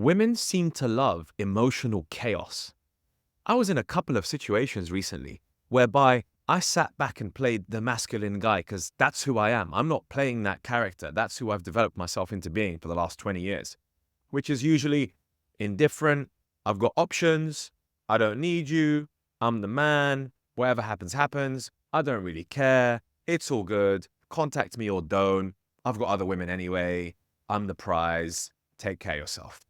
Women seem to love emotional chaos. I was in a couple of situations recently whereby I sat back and played the masculine guy because that's who I am. I'm not playing that character. That's who I've developed myself into being for the last 20 years, which is usually indifferent. I've got options. I don't need you. I'm the man. Whatever happens, happens. I don't really care. It's all good. Contact me or don't. I've got other women anyway. I'm the prize. Take care of yourself.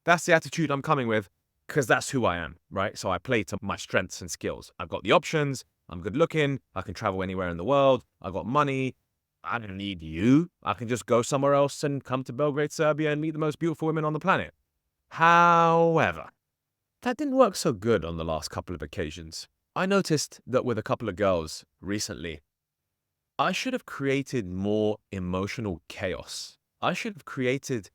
That's the attitude I'm coming with because that's who I am, right? So I play to my strengths and skills. I've got the options. I'm good looking. I can travel anywhere in the world. I've got money. I don't need you. I can just go somewhere else and come to Belgrade, Serbia and meet the most beautiful women on the planet. However, that didn't work so good on the last couple of occasions. I noticed that with a couple of girls recently, I should have created more emotional chaos. I should have created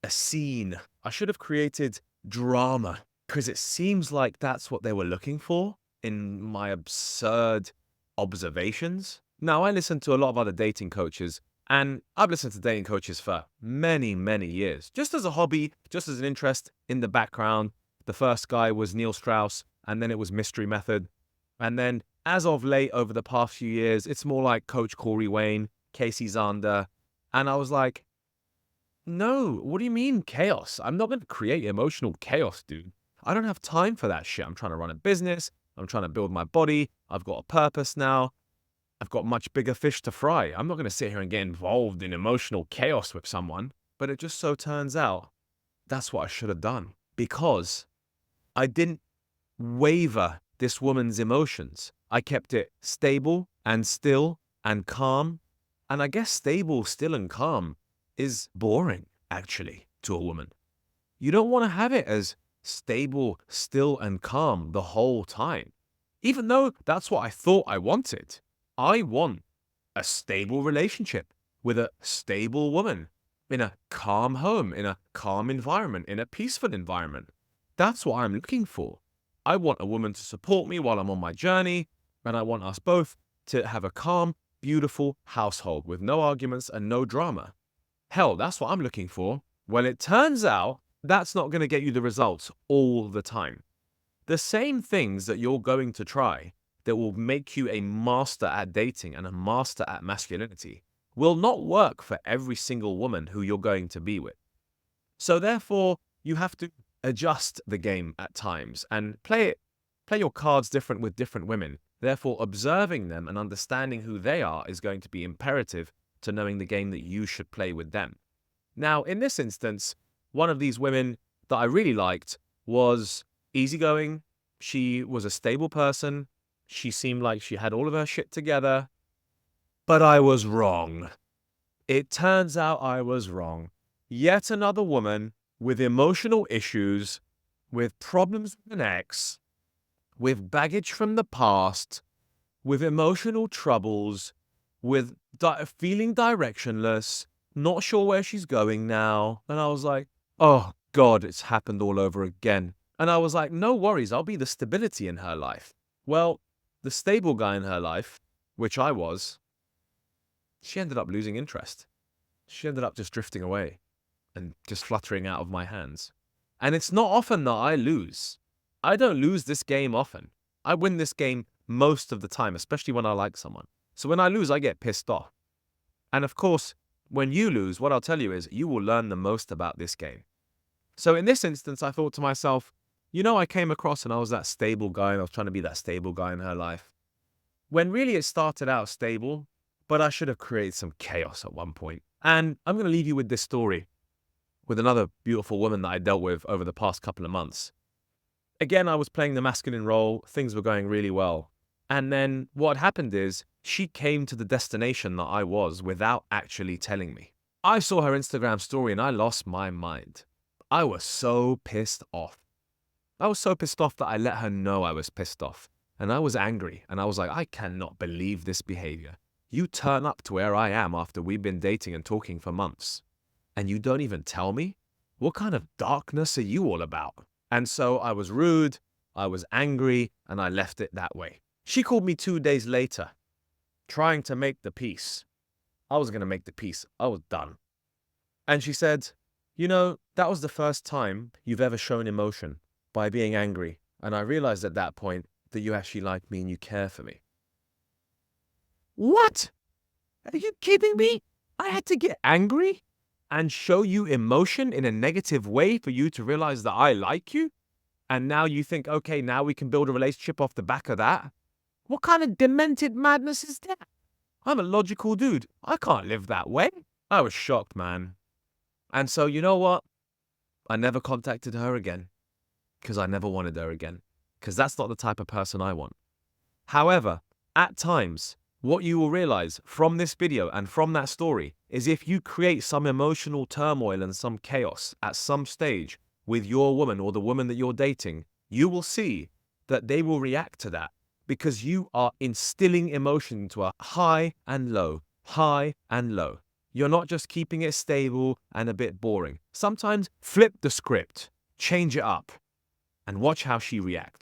a scene. I should have created drama because it seems like that's what they were looking for in my absurd observations. Now, I listen to a lot of other dating coaches, and I've listened to dating coaches for many, many years, just as a hobby, just as an interest in the background. The first guy was Neil Strauss, and then it was Mystery Method. And then, as of late, over the past few years, it's more like Coach Corey Wayne, Casey Zander. And I was like, no, what do you mean chaos? I'm not going to create emotional chaos, dude. I don't have time for that shit. I'm trying to run a business. I'm trying to build my body. I've got a purpose now. I've got much bigger fish to fry. I'm not going to sit here and get involved in emotional chaos with someone. But it just so turns out that's what I should have done because I didn't waver this woman's emotions. I kept it stable and still and calm. And I guess stable, still, and calm is boring, actually, to a woman. You don't want to have it as stable, still, and calm the whole time. Even though that's what I thought I wanted. I want a stable relationship with a stable woman in a calm home, in a calm environment, in a peaceful environment. That's what I'm looking for. I want a woman to support me while I'm on my journey, and I want us both to have a calm, beautiful household with no arguments and no drama. Hell, that's what I'm looking for. Well, it turns out that's not going to get you the results all the time. The same things that you're going to try that will make you a master at dating and a master at masculinity will not work for every single woman who you're going to be with. So therefore, you have to adjust the game at times and play your cards different with different women. Therefore, observing them and understanding who they are is going to be imperative to knowing the game that you should play with them. Now, in this instance, one of these women that I really liked was easygoing. She was a stable person. She seemed like she had all of her shit together. But I was wrong. It turns out I was wrong. Yet another woman with emotional issues, with problems with an ex, with baggage from the past, with emotional troubles, with feeling directionless, not sure where she's going now. And I was like, oh God, it's happened all over again. And I was like, no worries, I'll be the stability in her life. Well, the stable guy in her life, which I was, she ended up losing interest. She ended up just drifting away and just fluttering out of my hands. And it's not often that I lose. I don't lose this game often. I win this game most of the time, especially when I like someone. So when I lose, I get pissed off. And of course, when you lose, what I'll tell you is you will learn the most about this game. So in this instance, I thought to myself, I came across and I was that stable guy and I was trying to be that stable guy in her life. When really it started out stable, but I should have created some chaos at one point. And I'm going to leave you with this story with another beautiful woman that I dealt with over the past couple of months. Again, I was playing the masculine role. Things were going really well. And then what happened is she came to the destination that I was without actually telling me. I saw her Instagram story and I lost my mind. I was so pissed off. I was so pissed off that I let her know I was pissed off. And I was angry. And I was like, I cannot believe this behavior. You turn up to where I am after we've been dating and talking for months. And you don't even tell me? What kind of darkness are you all about? And so I was rude, I was angry, and I left it that way. She called me 2 days later, trying to make the peace. I was going to make the peace. I was done. And she said, You know, that was the first time you've ever shown emotion by being angry. And I realized at that point that you actually like me and you care for me. What? Are you kidding me? I had to get angry and show you emotion in a negative way for you to realize that I like you? And now you think, okay, now we can build a relationship off the back of that? What kind of demented madness is that? I'm a logical dude. I can't live that way. I was shocked, man. And so, you know what? I never contacted her again because I never wanted her again because that's not the type of person I want. However, at times, what you will realize from this video and from that story is if you create some emotional turmoil and some chaos at some stage with your woman or the woman that you're dating, you will see that they will react to that because you are instilling emotion into a high and low, high and low. You're not just keeping it stable and a bit boring. Sometimes flip the script, change it up, and watch how she reacts.